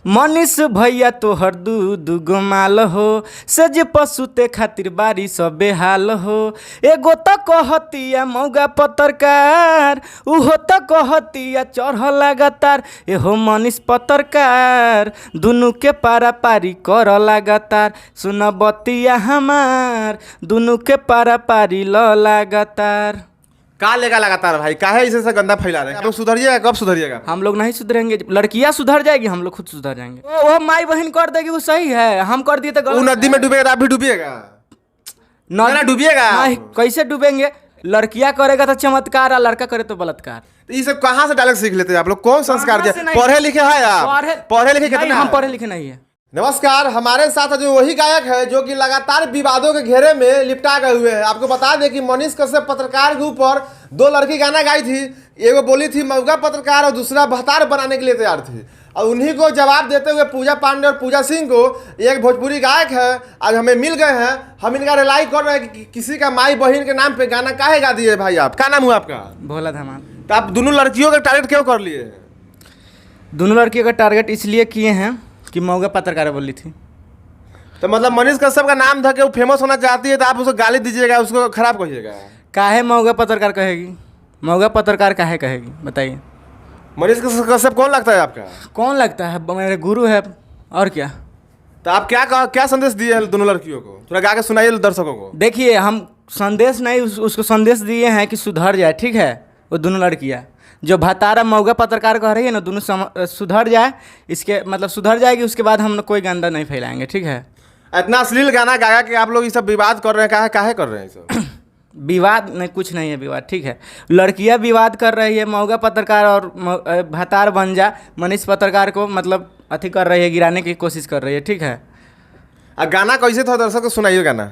मनीष भैया तोहर दू माल हो, सज पशुते खातिर बारी सब बेहाल हो। एगो त कहतिया मौगा पत्रकार, उहो त कहतिया चढ़ लगातार। एहो मनीष पत्रकार, दुनू के पारा पारी कर लगातार। सुन बतिया हमार, दुनू के पारा पारी ल लगातार। का लेगा लगातार भाई, काहे इसे से गंदा फैला रहे हैं? आप लोग सुधरिएगा, कब सुधरिएगा? हम लोग नहीं सुधरेंगे, लड़कियां सुधर जाएगी, हम लोग खुद सुधर जाएंगे। वो माई बहन कर देगी वो सही है, हम कर दिए तो वो गलत। नदी में डूबेगा, आप भी डूबिएगा? ना डूबिएगा। नहीं, कैसे डूबेंगे? लड़कियां करेगा तो चमत्कार और लड़का करे तो बलात्कार। तो ये सब कहाँ से डायलॉग सीख लेते हैं आप लोग? कौन संस्कार कहाँ दिया? से नहीं? पढ़े लिखे है आप? पढ़े लिखे नहीं, कितना? हम पढ़े लिखे नहीं है। नमस्कार, हमारे साथ जो वही गायक है जो कि लगातार विवादों के घेरे में लिपटा गए हुए हैं। आपको बता दें कि मनीष कश्यप पत्रकार के ऊपर दो लड़की गाना गाई थी। एगो बोली थी मौगा पत्रकार और दूसरा बहतार बनाने के लिए तैयार थी। और उन्हीं को जवाब देते हुए पूजा पांडे और पूजा सिंह को, एक भोजपुरी गायक है, आज हमें मिल गए हैं। हम इनका रिलाई कर रहे हैं कि किसी का माई बहन के नाम पे गाना काहे गा दिए भाई? आप क्या नाम हुआ आपका? भोला धमाल। तो आप दोनों लड़कियों का टारगेट क्यों कर लिए? दोनों लड़कियों का टारगेट इसलिए किए हैं कि मौगा पत्रकार बोली थी। तो मतलब मनीष कश्यप का नाम था कि वो फेमस होना चाहती है, तो आप उसको गाली दीजिएगा, उसको खराब कहिएगा? काहे मौगा पत्रकार कहेगी? मौगा पत्रकार काहे कहेगी बताइए? मनीष कश्यप कौन लगता है आपका? कौन लगता है? मेरे गुरु है, और क्या। तो आप क्या संदेश दिए हैं दोनों लड़कियों को? थोड़ा गा के सुनाइए दर्शकों को। देखिए, हम संदेश नहीं, उसको संदेश दिए हैं कि सुधर जाए, ठीक है। वो दोनों लड़कियाँ जो भतारा मौगा पत्रकार कह रही है ना, दोनों सुधर जाए। इसके मतलब सुधर जाएगी, उसके बाद हम कोई गंदा नहीं फैलाएंगे, ठीक है। इतना अश्लील गाना गाया कि आप लोग ये सब विवाद कर रहे हैं, काहे कर रहे हैं सब? विवाद नहीं, कुछ नहीं है विवाद, ठीक है। लड़कियां विवाद कर रही है, मौगा पत्रकार और भतार बन जा मनीष पत्रकार को मतलब अथी कर रही है, गिराने की कोशिश कर रही है, ठीक है। गाना कैसे था दर्शक को सुनाइए गाना।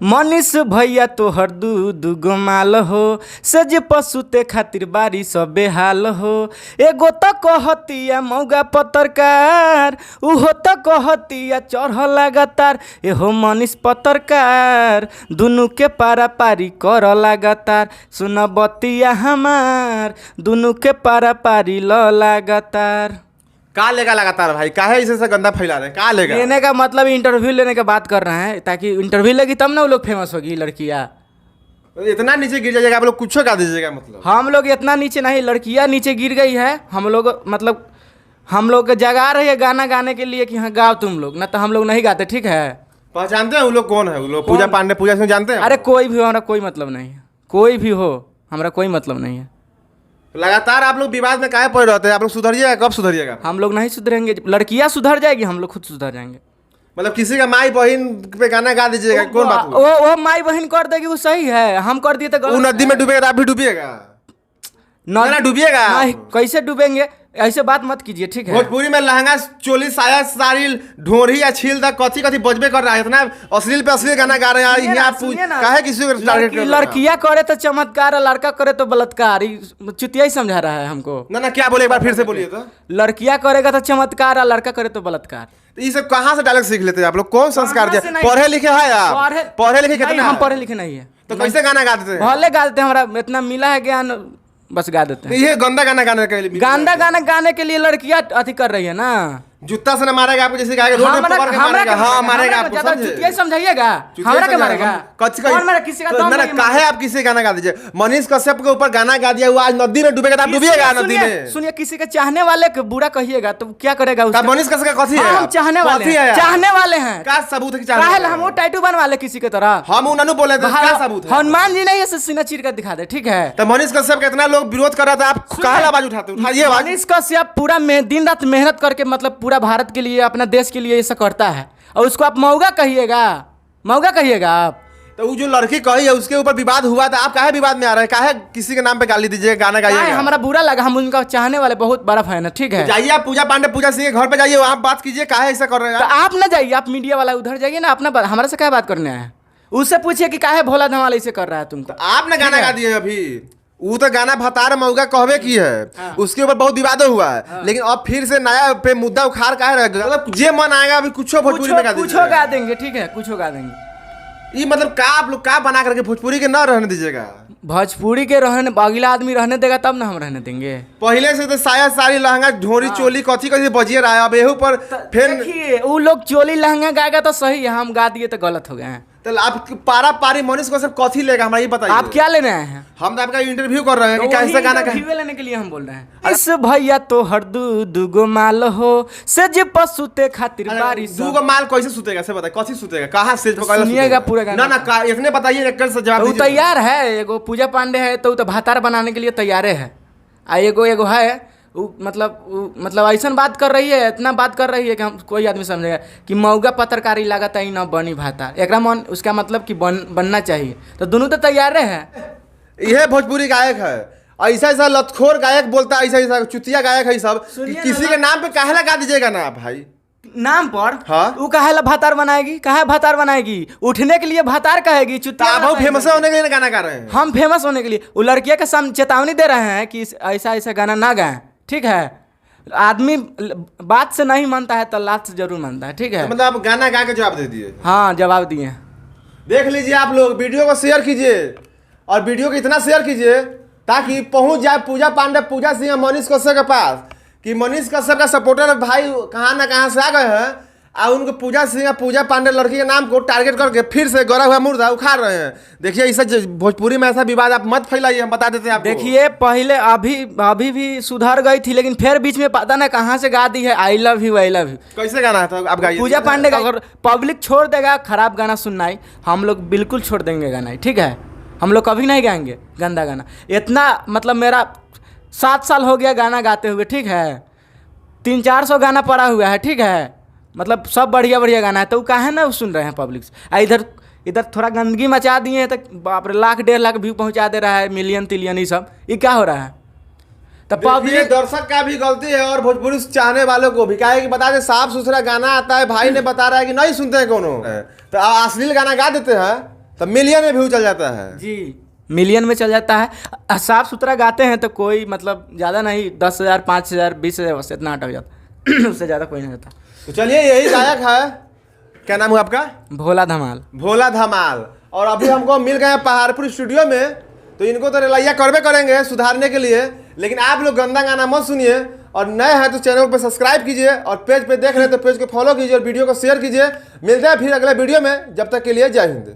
मनीष भैया तोहर दू माल हो, सज पशुते खातिर बारी सब बेहाल हो। एगो त कहतिया मौगा पत्रकार, उहो त कहतिया चढ़ लगातार। एहो मनीष पत्रकार, दुनू के पारा पारी कर लगातार। सुन बतिया हमार, दुनू के पारा पारी ल लगातार। का लेगा लगातार भाई, काहे इसे से गंदा फैला रहे हैं? का लेगा? लेने का मतलब इंटरव्यू लेने का बात कर रहे हैं, ताकि इंटरव्यू लेगी तब ना वो लोग फेमस होगी लड़कियाँ। इतना नीचे गिर जाएगा आप लोग, कुछ गा दीजिएगा मतलब? हम लोग इतना नीचे नहीं, लड़कियाँ नीचे गिर गई है। हम लोग मतलब हम लोग जगा रही है गाना गाने के लिए कि हाँ गाओ तुम लोग, ना तो हम लोग नहीं गाते, ठीक है। पहचानते हैं वो लोग कौन है? वो लोग पूजा पांडे, पूजा सिंह जानते हैं? अरे कोई भी हो, हमारा कोई मतलब नहीं है, कोई भी हो, हमारा कोई मतलब नहीं है। लगातार आप लोग विवाद में काहे पड़े रहते हैं? आप लोग सुधरिएगा, कब सुधरिएगा? हम लोग नहीं सुधरेंगे, लड़कियां सुधर जाएगी, हम लोग खुद सुधर जाएंगे। मतलब किसी का माई बहन पे गाना गा दीजिएगा, कौन बात हुई? वो माई बहन कर देगी वो सही है, हम कर दिए तो वो गलत। नदी में डूबेगा, आप भी डूबिएगा? ना डूबिएगा। नहीं, कैसे डूबेंगे? ऐसे बात मत कीजिए, ठीक है। भोजपुरी में लहंगा चोली साया साड़ी ढोरी या छील तक कथी कथी बजबे कर रहा है। इतना अश्लील पे अश्लील गाना गा रहे हैं यहाँ। काहे किसी को टारगेट कर रहे हैं? लड़कियां करे तो चमत्कार और लड़का करे तो बलात्कार, चुतिया ही समझा रहा है हमको। ना क्या बोले, एक बार फिर से बोलिए तो। लड़कियां करेगा तो चमत्कार और लड़का करे तो बलात्कार। ये सब कहाँ से डायलॉग सीख लेते हैं आप लोग? कौन संस्कार दिया? पढ़े लिखे है आप? पढ़े लिखे कितना? हम पढ़े लिखे नहीं है। तो कैसे गाना गा देते हैं? भले गा देते हैं, हमारा इतना मिला है ज्ञान, बस गा देते हैं। ये गंदा गाना गाने के लिए, गंदा गाना गाने के लिए लड़कियां अथी कर रही है ना। जूता से ना मारेगा आपको, जैसे गाएगा रोड में पकड़ के मारेगा। हाँ मारेगा आपको, चुतिया समझाइएगा, हमरा के मारेगा। कौन मारे? किसी का दम नहीं। काहे आप किसी गाना गा दीजिए? मनीष कश्यप के ऊपर गाना गा दिया, वो आज नदी में डूबेगा, आप डूबिएगा नदी में। सुनिए, किसी के चाहने वाले को बुरा कहिएगा तो क्या करेगा उसका? मनीष कश्यप का कथी है? हम चाहने वाले हैं। क्या सबूत है कि चाहने वाले? हम वो टैटू बनवा ले किसी की तरह। हम उन्होंने बोले थे, क्या सबूत है? हनुमान जी नहीं है, सीना चीर कर दिखा दे, ठीक है। तो मनीष कश्यप का इतना लोग विरोध कर रहा था, आप काहे आवाज उठाते? उठाइए। मनीष कश्यप पूरा दिन रात मेहनत करके मतलब पूरा भारत के लिए, अपना देश के लिए ऐसा करता है, और उसको आप मौगा कहिएगा? मौगा कहिएगा आप? तो वो जो लड़की कही है उसके ऊपर विवाद हुआ था, आप काहे विवाद में आ रहे हैं? काहे किसी के नाम पे गाली दीजिए, गाना गाइएगा? हमारा बुरा लगा, हम उनका चाहने वाले बहुत बड़ा फैन है, ठीक है। जाइए आप पूजा पांडे पूजा सिंह के घर पे जाइए, वहाँ बात कीजिए, काहे ऐसा कर रहे हैं? तो आप ना जाइए, आप मीडिया वाला उधर जाइए ना, अपना हमारे से क्या बात करने आए? उससे पूछिए कि काहे भोला धमाल ऐसे कर रहा है तुमको। आपने गाना गा दिए अभी, वो तो गाना भतार मौगा कहवे की है, उसके ऊपर बहुत विवाद हुआ है। लेकिन अब फिर से नया पे मुद्दा उखाड़ काहे रह गया? मतलब जे मन आएगा अभी कुछ भोजपुरी में गा दीजिए, कुछ गा देंगे, ठीक है, कुछ गा देंगे। ये मतलब का आप लोग का बना करके भोजपुरी के न रहने दीजिएगा? भोजपुरी के रहने अगला आदमी रहने देगा तब ना हम रहने देंगे। पहले से तो साया साड़ी लहंगा ढोरी चोली कथी कथी बजिए रहा है, अब एहू पर फिर देखिए वो लोग चोली लहंगा गाएगा तो सही है, हम गा दिए तो गलत हो गए हैं। तो आप पारा पारी मनीष को सब कथी लेगा हमारा ये बताइए। आप क्या लेने आए हैं? हम तो आपका इंटरव्यू कर रहे हैं कि कैसे गाना इंटरव्यू लेने के लिए हम बोल रहे हैं। इस भैया तो हर दुगो माल हो से जे पसुते खातिर बारिश। दूगो माल कैसे सुतेगा से बताइए, कथी सुतेगा, कहाँ स्टेज पर सुनिएगा पूरा गाना। ना इतने बताइए, एक से जवाब वो दीजिए। तैयार है, एगो पूजा पांडे है तो भातार बनाने के लिए तैयार है। आ एगो है मतलब ऐसा बात कर रही है, इतना बात कर रही है कि हम कोई आदमी समझेगा कि मौगा पत्रकारी लागत है न बनी भाता एकरा मन, उसका मतलब कि बनना चाहिए। तो दोनों तो तैयार है। यह भोजपुरी गायक है, ऐसा ऐसा लतखोर गायक बोलता है, ऐसा ऐसा चुतिया गायक है सब। किसी के नाम पे काहे लगा दीजिएगा ना आप भाई, नाम पर। हाँ वो काहे भातार बनाएगी, काहे भातार बनाएगी, उठने के लिए भातार कहेगी। आप फेमस होने के लिए गाना गा रहे हैं। हम फेमस होने के लिए, वो लड़किया के सामने चेतावनी दे रहे हैं कि ऐसा ऐसा गाना ना गाएं, ठीक है। आदमी बात से नहीं मानता है तो लात से जरूर मानता है, ठीक है। तो मतलब आप गाना गा के जवाब दे दिए। हाँ जवाब दिए। देख लीजिए आप लोग, वीडियो को शेयर कीजिए और वीडियो को इतना शेयर कीजिए ताकि पहुंच जाए पूजा पांडे, पूजा सिंह, मनीष कश्यप के पास कि मनीष कश्यप का सपोर्टर भाई कहाँ ना कहाँ से आ गए हैं और उनको पूजा सिंह, पूजा पांडे लड़की के नाम को टारगेट करके फिर से गड़ा हुआ मुर्दा उखाड़ रहे हैं। देखिए इसे भोजपुरी में ऐसा विवाद आप मत फैलाइए, हम बता देते हैं आपको। देखिए पहले अभी भी सुधर गई थी, लेकिन फिर बीच में पता ना कहाँ से गा दी है I love you I love you. कैसे गाना है तो आप गाइए। पूजा पांडे का अगर पब्लिक छोड़ देगा खराब गाना सुनना ही, हम लोग बिल्कुल छोड़ देंगे गाना ही, ठीक है। हम लोग कभी नहीं गाएंगे गंदा गाना। इतना मतलब मेरा 7 साल हो गया गाना गाते हुए, ठीक है। 300-400 गाना पड़ा हुआ है, ठीक है। मतलब सब बढ़िया बढ़िया गाना है, तो काहे ना सुन रहे हैं पब्लिक। इधर थोड़ा गंदगी मचा दिए हैं तो बाप रे 1-1.5 लाख व्यू पहुंचा दे रहा है, मिलियन तिलियन, ये सब ये क्या हो रहा है। तो पब्लिक दर्शक का भी गलती है और भोजपुरी चाहने वालों को भी, काहे कि बता दे साफ सुथरा गाना आता है, भाई ने बता रहा है कि नहीं सुनते हैं कोनो, तो अश्लील गाना गा देते हैं तो मिलियन में व्यू चल जाता है जी, मिलियन में चल जाता है। साफ सुथरा गाते हैं तो कोई मतलब ज़्यादा नहीं, 10,000 5,000 20,000 बस इतना अटक जाता उससे ज़्यादा कोई नहीं जाता। तो चलिए यही गायक है, क्या नाम है आपका? भोला धमाल। भोला धमाल। और अभी हमको मिल गए पहाड़पुर स्टूडियो में, तो इनको तो रिलाइया करबे करेंगे सुधारने के लिए, लेकिन आप लोग गंदा गाना मत सुनिए। और नए हैं तो चैनल पर सब्सक्राइब कीजिए और पेज पे देख रहे हैं तो पेज को फॉलो कीजिए और वीडियो को शेयर कीजिए। मिलते हैं फिर अगले वीडियो में, जब तक के लिए जय हिंद।